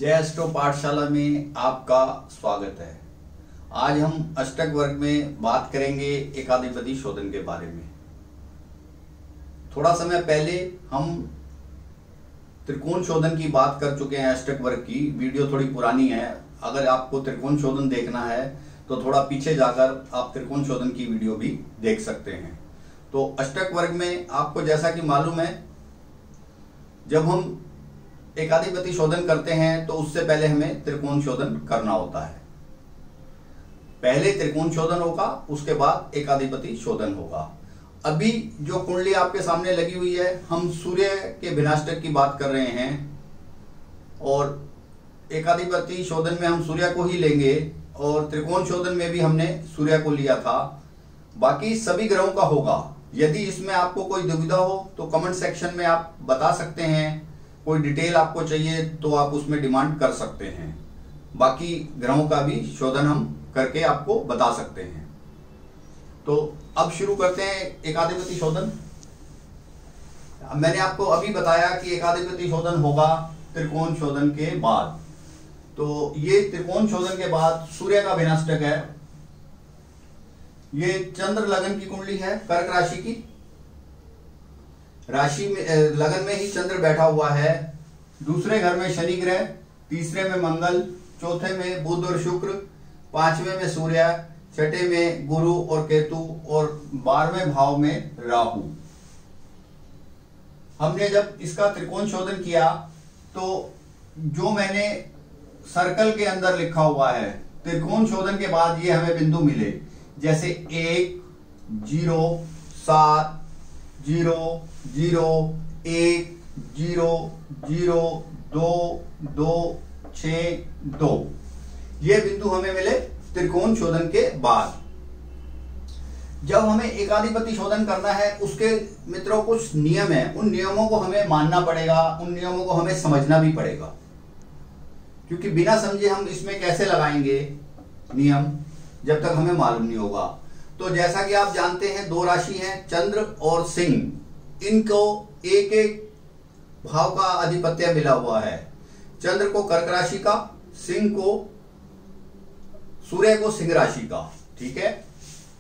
जय अष्टो पाठशाला में आपका स्वागत है। आज हम अष्टक वर्ग में बात करेंगे एकाधिपति शोधन के बारे में। थोड़ा समय पहले हम त्रिकोण शोधन की बात कर चुके हैं। अष्टक वर्ग की वीडियो थोड़ी पुरानी है। अगर आपको त्रिकोण शोधन देखना है तो थोड़ा पीछे जाकर आप त्रिकोण शोधन की वीडियो भी देख सकते हैं। तो अष्टक वर्ग में आपको जैसा कि मालूम है, जब हम एकाधिपति शोधन करते हैं तो उससे पहले हमें त्रिकोण शोधन करना होता है। पहले त्रिकोण शोधन होगा, उसके बाद एकाधिपति शोधन होगा। अभी जो कुंडली आपके सामने लगी हुई है, हम सूर्य के भिन्नाष्टक की बात कर रहे हैं और एकाधिपति शोधन में हम सूर्य को ही लेंगे और त्रिकोण शोधन में भी हमने सूर्य को लिया था। बाकी सभी ग्रहों का होगा। यदि इसमें आपको कोई दुविधा हो तो कमेंट सेक्शन में आप बता सकते हैं। कोई डिटेल आपको चाहिए तो आप उसमें डिमांड कर सकते हैं। बाकी ग्रहों का भी शोधन हम करके आपको बता सकते हैं। तो अब शुरू करते हैं एकाधिपति शोधन। मैंने आपको अभी बताया कि एकाधिपति शोधन होगा त्रिकोण शोधन के बाद। तो ये त्रिकोण शोधन के बाद सूर्य का भिन्नाष्टक है। ये चंद्र लगन की कुंडली है, कर्क राशि की। राशि में लगन में ही चंद्र बैठा हुआ है। दूसरे घर में शनि ग्रह, तीसरे में मंगल, चौथे में बुध और शुक्र, पांचवें में सूर्य, छठे में गुरु और केतु और 12वें भाव में राहु। हमने जब इसका त्रिकोण शोधन किया तो जो मैंने सर्कल के अंदर लिखा हुआ है, त्रिकोण शोधन के बाद ये हमें बिंदु मिले, जैसे 1, 0, 7, 0, 0, 1, 0, 0, 2, 2, 6, 2। ये बिंदु हमें मिले त्रिकोण शोधन के बाद। जब हमें एकाधिपति शोधन करना है, उसके मित्रों कुछ नियम है। उन नियमों को हमें मानना पड़ेगा, उन नियमों को हमें समझना भी पड़ेगा, क्योंकि बिना समझे हम इसमें कैसे लगाएंगे नियम जब तक हमें मालूम नहीं होगा। तो जैसा कि आप जानते हैं, दो राशि हैं, चंद्र और सिंह। इनको एक एक भाव का आधिपत्य मिला हुआ है। चंद्र को कर्क राशि का, सिंह को, सूर्य को सिंह राशि का। ठीक है,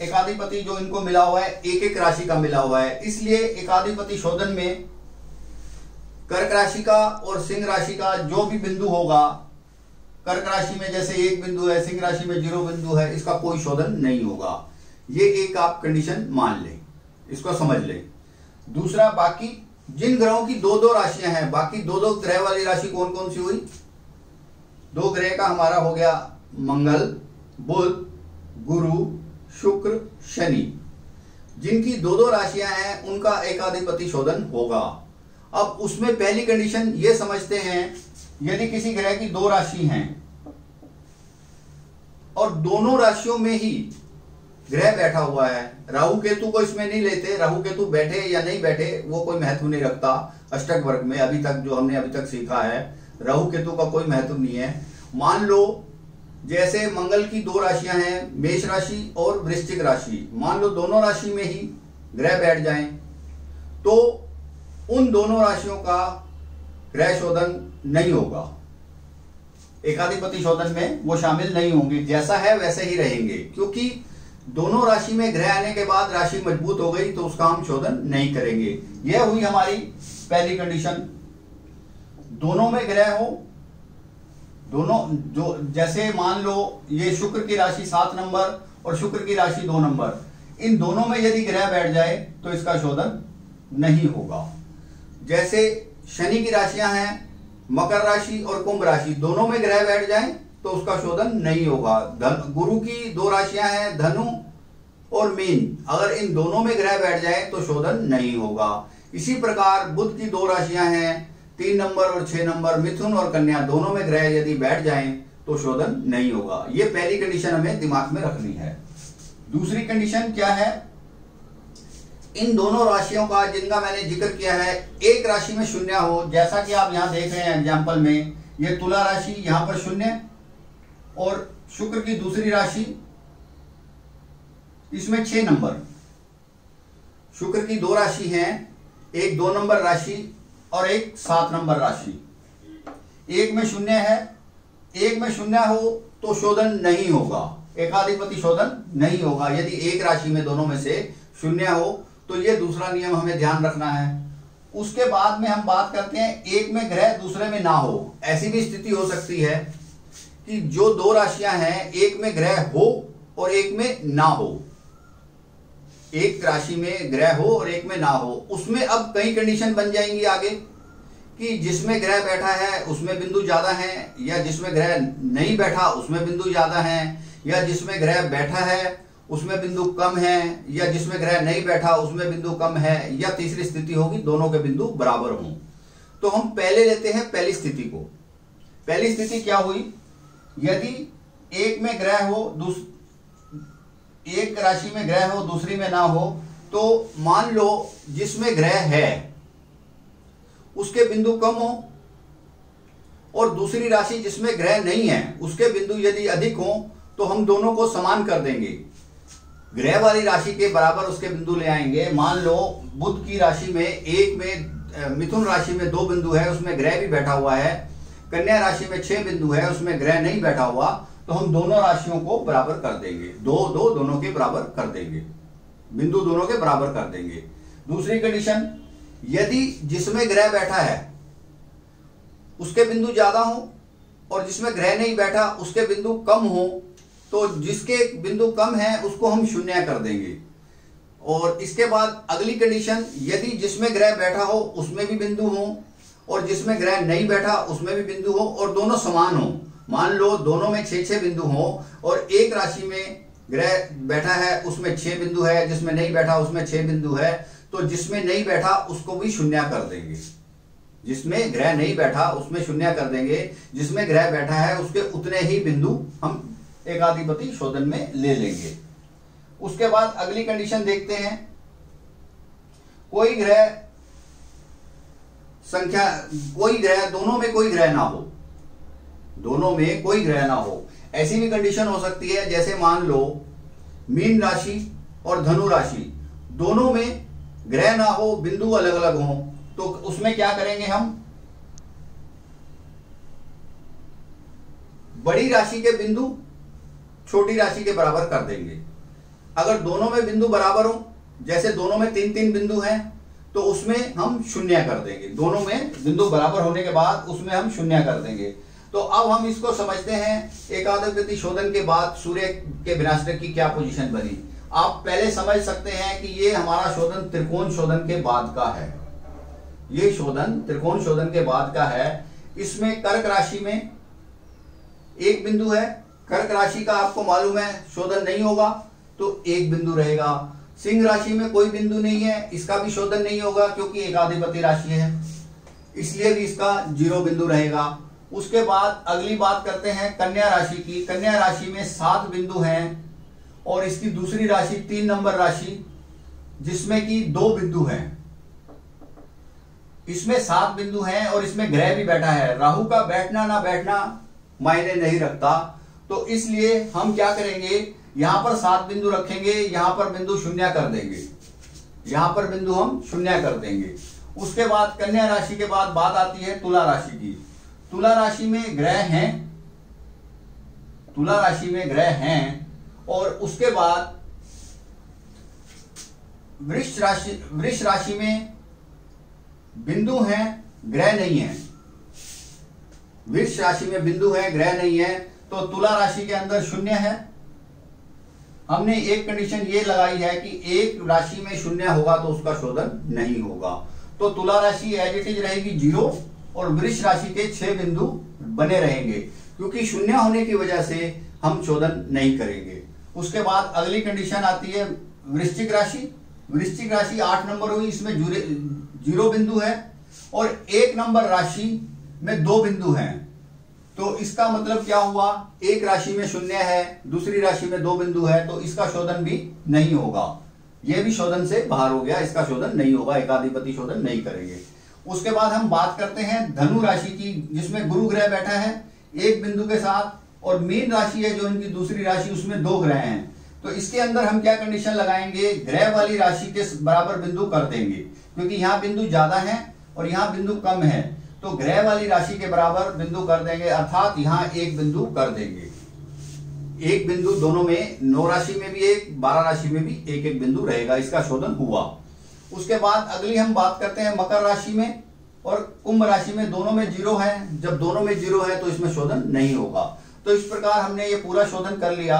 एकाधिपति जो इनको मिला हुआ है, एक एक राशि का मिला हुआ है। इसलिए एकाधिपति शोधन में कर्क राशि का और सिंह राशि का जो भी बिंदु होगा, कर्क राशि में जैसे 1 बिंदु है, सिंह राशि में 0 बिंदु है, इसका कोई शोधन नहीं होगा। ये एक आप कंडीशन मान लें, इसको समझ लें। दूसरा, बाकी जिन ग्रहों की 2-2 राशियां हैं, बाकी 2-2 ग्रह वाली राशि कौन कौन सी हुई? 2 ग्रह का हमारा हो गया मंगल, बुध, गुरु, शुक्र, शनि। जिनकी 2-2 राशियां हैं उनका एकाधिपति शोधन होगा। अब उसमें पहली कंडीशन ये समझते हैं, यदि किसी ग्रह की 2 राशि हैं और दोनों राशियों में ही ग्रह बैठा हुआ है, राहु केतु को इसमें नहीं लेते। राहु केतु बैठे या नहीं बैठे वो कोई महत्व नहीं रखता अष्टक वर्ग में। अभी तक जो हमने अभी तक सीखा है, राहु केतु का कोई महत्व नहीं है। मान लो जैसे मंगल की 2 राशियां हैं, मेष राशि और वृश्चिक राशि। मान लो दोनों राशि में ही ग्रह बैठ जाएं, तो उन दोनों राशियों का ग्रह शोधन नहीं होगा। एकाधिपति शोधन में वो शामिल नहीं होंगे, जैसा है वैसे ही रहेंगे। क्योंकि दोनों राशि में ग्रह आने के बाद राशि मजबूत हो गई तो उसका हम शोधन नहीं करेंगे। यह हुई हमारी पहली कंडीशन। दोनों में ग्रह हो, दोनों जो जैसे मान लो ये शुक्र की राशि 7 नंबर और शुक्र की राशि 2 नंबर, इन दोनों में यदि ग्रह बैठ जाए तो इसका शोधन नहीं होगा। जैसे शनि की राशियां हैं मकर राशि और कुंभ राशि, दोनों में ग्रह बैठ जाएं तो उसका शोधन नहीं होगा। गुरु की 2 राशियां हैं धनु और मीन, अगर इन दोनों में ग्रह बैठ जाए तो शोधन नहीं होगा। इसी प्रकार बुध की 2 राशियां हैं 3 नंबर और 6 नंबर, मिथुन और कन्या, दोनों में ग्रह यदि बैठ जाएं तो शोधन नहीं होगा। ये पहली कंडीशन हमें दिमाग में रखनी है। दूसरी कंडीशन क्या है? इन दोनों राशियों का जिनका मैंने जिक्र किया है, एक राशि में शून्य हो। जैसा कि आप यहां देख रहे हैं एग्जाम्पल में, ये तुला राशि, यहां पर शून्य, और शुक्र की दूसरी राशि, इसमें 6 नंबर। शुक्र की 2 राशि हैं, एक 2 नंबर राशि और एक 7 नंबर राशि। एक में शून्य है, एक में शून्य हो तो शोधन नहीं होगा, एकाधिपति शोधन नहीं होगा। यदि एक राशि में दोनों में से शून्य हो तो ये दूसरा नियम हमें ध्यान रखना है। उसके बाद में हम बात करते हैं एक में ग्रह दूसरे में ना हो। ऐसी भी स्थिति हो सकती है कि जो दो राशियां हैं, एक में ग्रह हो और एक में ना हो, एक राशि में ग्रह हो और एक में ना हो। उसमें अब कई कंडीशन बन जाएंगी आगे कि जिसमें ग्रह बैठा है उसमें बिंदु ज्यादा है, या जिसमें ग्रह नहीं बैठा उसमें बिंदु ज्यादा है, या जिसमें ग्रह बैठा है उसमें बिंदु कम है, या जिसमें ग्रह नहीं बैठा उसमें बिंदु कम है, या तीसरी स्थिति होगी दोनों के बिंदु बराबर हों। तो हम पहले लेते हैं पहली स्थिति को। पहली स्थिति क्या हुई, यदि एक में ग्रह हो, एक राशि में ग्रह हो दूसरी में ना हो, तो मान लो जिसमें ग्रह है उसके बिंदु कम हो और दूसरी राशि जिसमें ग्रह नहीं है उसके बिंदु यदि अधिक हो तो हम दोनों को समान कर देंगे। ग्रह वाली राशि के बराबर उसके बिंदु ले आएंगे। मान लो बुध की राशि में एक में मिथुन राशि में 2 बिंदु है, उसमें ग्रह भी बैठा हुआ है। कन्या राशि में 6 बिंदु है, उसमें ग्रह नहीं बैठा हुआ, तो हम दोनों राशियों को बराबर कर देंगे, दोनों के बराबर कर देंगे, बिंदु दोनों के बराबर कर देंगे। दूसरी कंडीशन, यदि जिसमें ग्रह बैठा है उसके बिंदु ज्यादा हो और जिसमें ग्रह नहीं बैठा उसके बिंदु कम हो, तो जिसके बिंदु कम है उसको हम शून्य कर देंगे। और इसके बाद अगली कंडीशन, यदि जिसमें ग्रह बैठा हो उसमें भी बिंदु हो और जिसमें ग्रह नहीं बैठा उसमें भी बिंदु हो और दोनों समान हो। मान लो दोनों में 6-6 बिंदु हो और एक राशि में ग्रह बैठा है उसमें 6 बिंदु है, जिसमें नहीं बैठा उसमें 6 बिंदु है, तो जिसमें नहीं बैठा उसको भी शून्य कर देंगे। जिसमें ग्रह नहीं बैठा उसमें शून्य कर देंगे, जिसमें ग्रह बैठा है उसके उतने ही बिंदु हम एकाधिपति शोधन में ले लेंगे। उसके बाद अगली कंडीशन देखते हैं, कोई ग्रह संख्या, कोई ग्रह दोनों में कोई ग्रह ना हो, दोनों में कोई ग्रह ना हो। ऐसी भी कंडीशन हो सकती है, जैसे मान लो मीन राशि और धनु राशि दोनों में ग्रह ना हो, बिंदु अलग अलग हो, तो उसमें क्या करेंगे हम, बड़ी राशि के बिंदु छोटी राशि के बराबर कर देंगे। अगर दोनों में बिंदु बराबर हो, जैसे दोनों में 3-3 बिंदु हैं, तो उसमें हम शून्य कर देंगे। दोनों में बिंदु बराबर होने के बाद उसमें हम शून्य कर देंगे। तो अब हम इसको समझते हैं, एकाधिपति शोधन के बाद सूर्य के विनाशक की क्या पोजीशन बनी। आप पहले समझ सकते हैं कि ये हमारा शोधन त्रिकोण शोधन के बाद का है। ये शोधन त्रिकोण शोधन के बाद का है। इसमें कर्क राशि में एक बिंदु है, कर्क राशि का आपको मालूम है शोधन नहीं होगा तो एक बिंदु रहेगा। सिंह राशि में कोई बिंदु नहीं है, इसका भी शोधन नहीं होगा क्योंकि एकाधिपति राशि है, इसलिए भी इसका 0 बिंदु रहेगा। उसके बाद अगली बात करते हैं कन्या राशि की। कन्या राशि में 7 बिंदु हैं और इसकी दूसरी राशि 3 नंबर राशि जिसमें कि 2 बिंदु हैं। इसमें 7 बिंदु हैं और इसमें ग्रह भी बैठा है। राहु का बैठना ना बैठना मायने नहीं रखता, तो इसलिए हम क्या करेंगे, यहां पर 7 बिंदु रखेंगे, यहां पर बिंदु शून्य कर देंगे, यहां पर बिंदु हम शून्य कर देंगे। उसके बाद कन्या राशि के बाद बात आती है तुला राशि की। तुला राशि में ग्रह हैं, तुला राशि में ग्रह हैं और उसके बाद वृष राशि में बिंदु हैं, ग्रह नहीं है। वृष राशि में बिंदु है, ग्रह नहीं है, तो तुला राशि के अंदर शून्य है। हमने एक कंडीशन ये लगाई है कि एक राशि में शून्य होगा तो उसका शोधन नहीं होगा, तो तुला राशि एज इट इज रहेगी 0 और वृष राशि के 6 बिंदु बने रहेंगे, क्योंकि शून्य होने की वजह से हम शोधन नहीं करेंगे। उसके बाद अगली कंडीशन आती है वृश्चिक राशि। वृश्चिक राशि 8 नंबर हुई, इसमें 0 बिंदु है और 1 नंबर राशि में 2 बिंदु हैं। तो इसका मतलब क्या हुआ, एक राशि में शून्य है, दूसरी राशि में 2 बिंदु है, तो इसका शोधन भी नहीं होगा। यह भी शोधन से बाहर हो गया, इसका शोधन नहीं होगा, एकाधिपति शोधन नहीं करेंगे। उसके बाद हम बात करते हैं धनु राशि की, जिसमें गुरु ग्रह बैठा है 1 बिंदु के साथ, और मीन राशि है जो इनकी दूसरी राशि, उसमें 2 ग्रह हैं। तो इसके अंदर हम क्या कंडीशन लगाएंगे, ग्रह वाली राशि के बराबर बिंदु कर देंगे, क्योंकि यहाँ बिंदु ज्यादा है और यहाँ बिंदु कम है। तो ग्रह वाली राशि के बराबर बिंदु कर देंगे, अर्थात यहां एक बिंदु कर देंगे। एक बिंदु दोनों में, 9 राशि में भी एक, 12 राशि में भी एक एक बिंदु रहेगा। इसका शोधन हुआ। उसके बाद अगली हम बात करते हैं मकर राशि में और कुंभ राशि में। दोनों में 0 है। जब दोनों में 0 है तो इसमें शोधन नहीं होगा। तो इस प्रकार हमने ये पूरा शोधन कर लिया।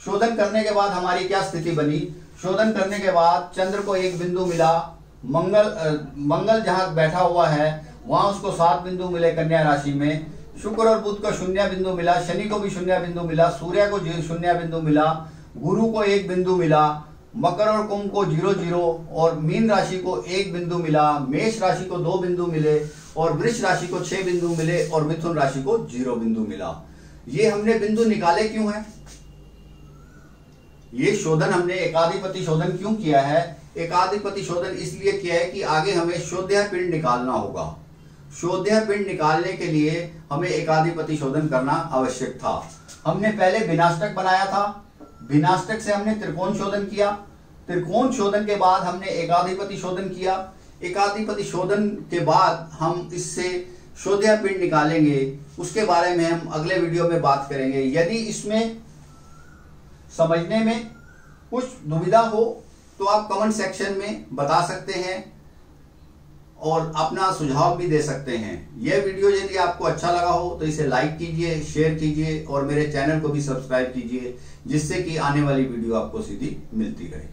शोधन करने के बाद हमारी क्या स्थिति बनी? शोधन करने के बाद चंद्र को एक बिंदु मिला, मंगल जहां बैठा हुआ है वहां उसको 7 बिंदु मिले कन्या राशि में, शुक्र और बुध को 0 बिंदु मिला, शनि को भी 0 बिंदु मिला, सूर्य को 0 बिंदु मिला, गुरु को 1 बिंदु मिला, मकर और कुंभ को 0-0 और मीन राशि को 1 बिंदु मिला, मेष राशि को 2 बिंदु मिले और वृष राशि को 6 बिंदु मिले और मिथुन राशि को 0 बिंदु मिला। ये हमने बिंदु निकाले क्यों है? ये शोधन हमने एकाधिपति शोधन क्यों किया है? एकाधिपति शोधन इसलिए किया है कि आगे हमें शोध्य पिंड निकालना होगा। शोध्य पिंड निकालने के लिए हमें एकाधिपति शोधन करना आवश्यक था। हमने पहले विनाष्टक बनाया था, विनाष्टक से हमने त्रिकोण शोधन किया, त्रिकोण शोधन के बाद हमने एकाधिपति शोधन किया, एकाधिपति शोधन के बाद हम इससे शोध्य पिंड निकालेंगे। उसके बारे में हम अगले वीडियो में बात करेंगे। यदि इसमें समझने में कुछ दुविधा हो तो आप कमेंट सेक्शन में बता सकते हैं और अपना सुझाव भी दे सकते हैं। यह वीडियो यदि आपको अच्छा लगा हो तो इसे लाइक कीजिए, शेयर कीजिए और मेरे चैनल को भी सब्सक्राइब कीजिए, जिससे कि आने वाली वीडियो आपको सीधी मिलती रहे।